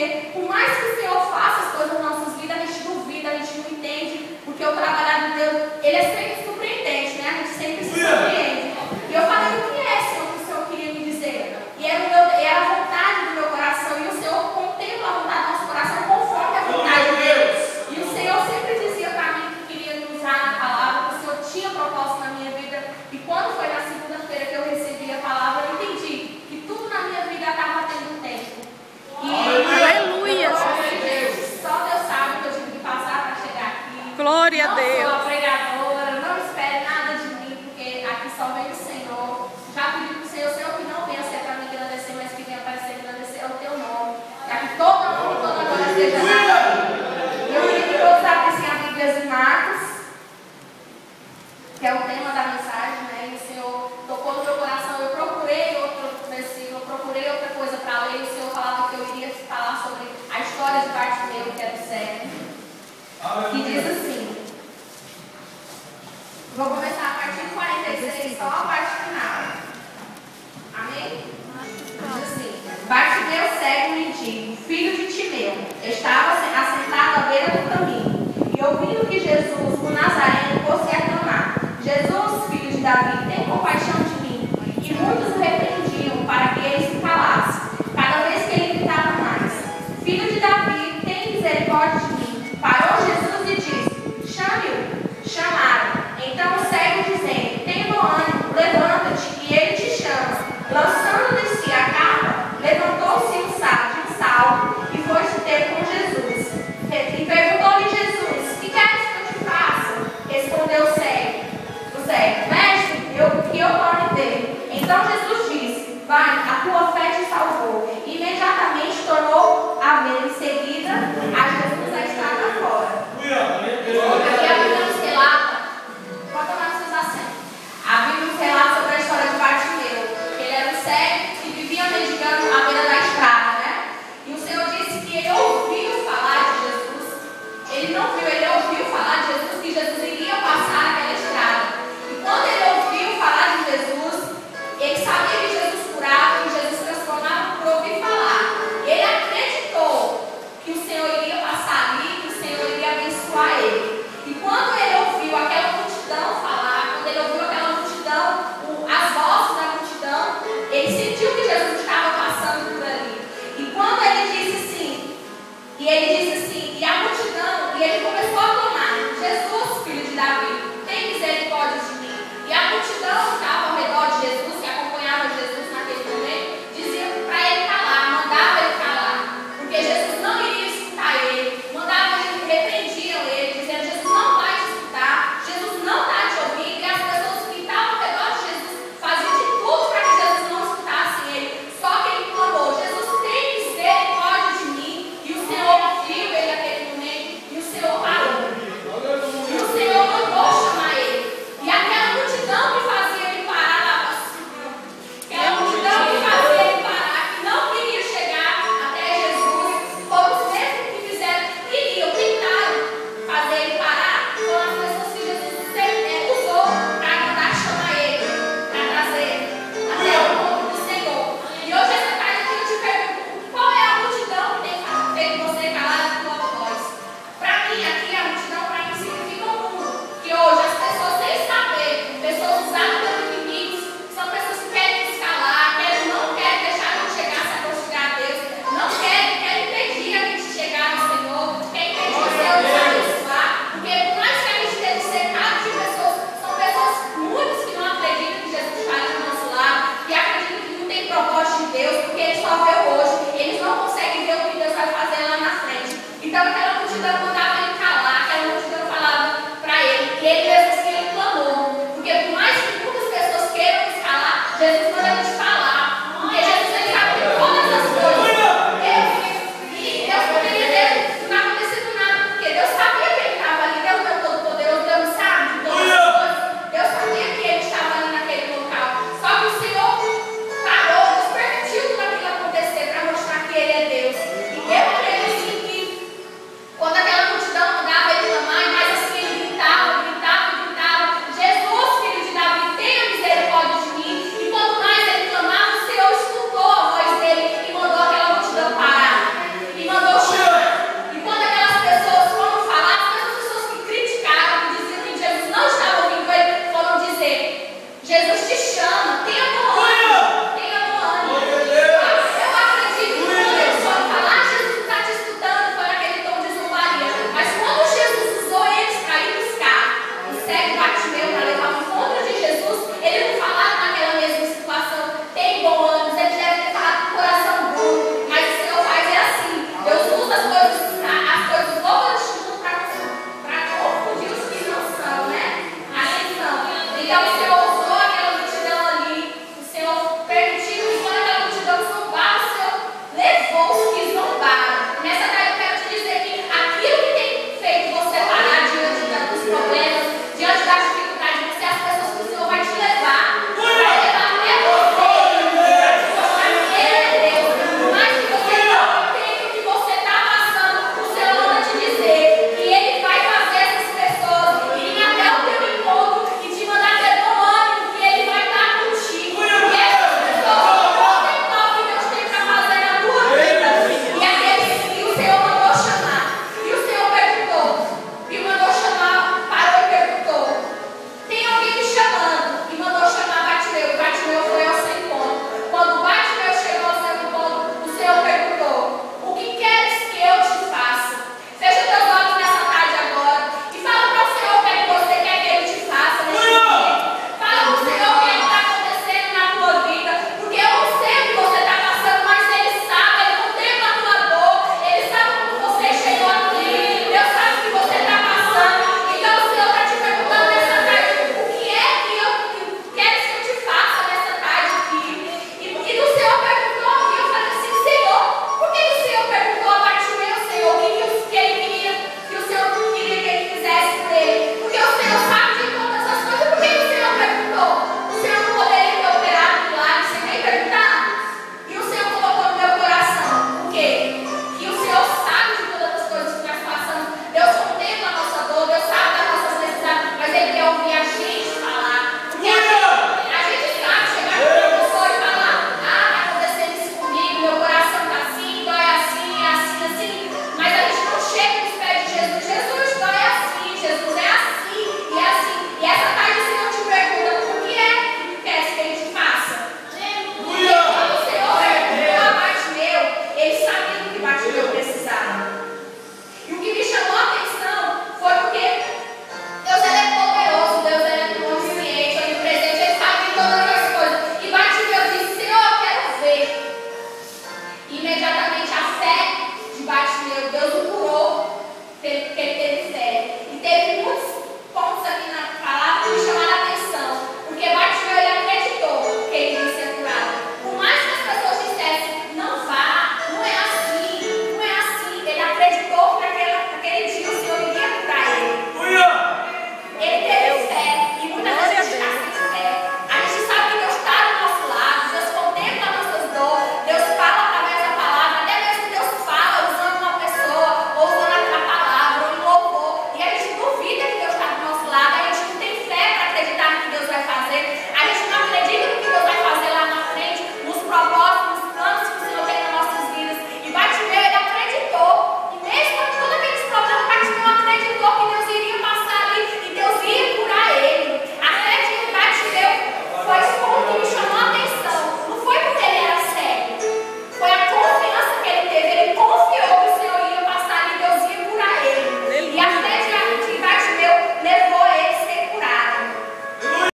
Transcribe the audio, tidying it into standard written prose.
Porque por mais que o Senhor faça as coisas nas nossas vidas, a gente duvida, a gente não entende, porque o trabalhar de Deus, ele é sempre surpreendente, né? A gente sempre se surpreende. E eu falei, o que é, Senhor, que o Senhor queria me dizer? E era a vontade do meu coração, e o Senhor contempla a vontade do nosso coração conforme a vontade de Deus. E o Senhor sempre dizia para mim que queria me usar na palavra, que o Senhor tinha propósito na minha vida. E quando foi na segunda-feira que eu recebi a palavra, eu entendi que tudo na minha vida estava tendo tempo. Aleluia! Só Deus sabe o que eu tive que passar para chegar aqui. Glória a Deus! Não sou a pregadora, não espere nada de mim, porque aqui só vem o Senhor. Já pedi para o Senhor que não venha ser para me engrandecer, mas que venha aparecer e engrandecer o teu nome. Para que toda glória seja dada. Eu queria que todos abrissem a Bíblia de Marcos, que é o tema da mensagem, né? E o Senhor tocou no meu coração. Eu procurei outro versículo, eu procurei outra coisa para ler. E o Senhor falava que eu iria falar sobre a história de Bartimeu, que é do cego. Que diz assim. Vou começar a partir de 46, só a parte final. Amém? Diz assim: Bartimeu, cego, mendigo, filho de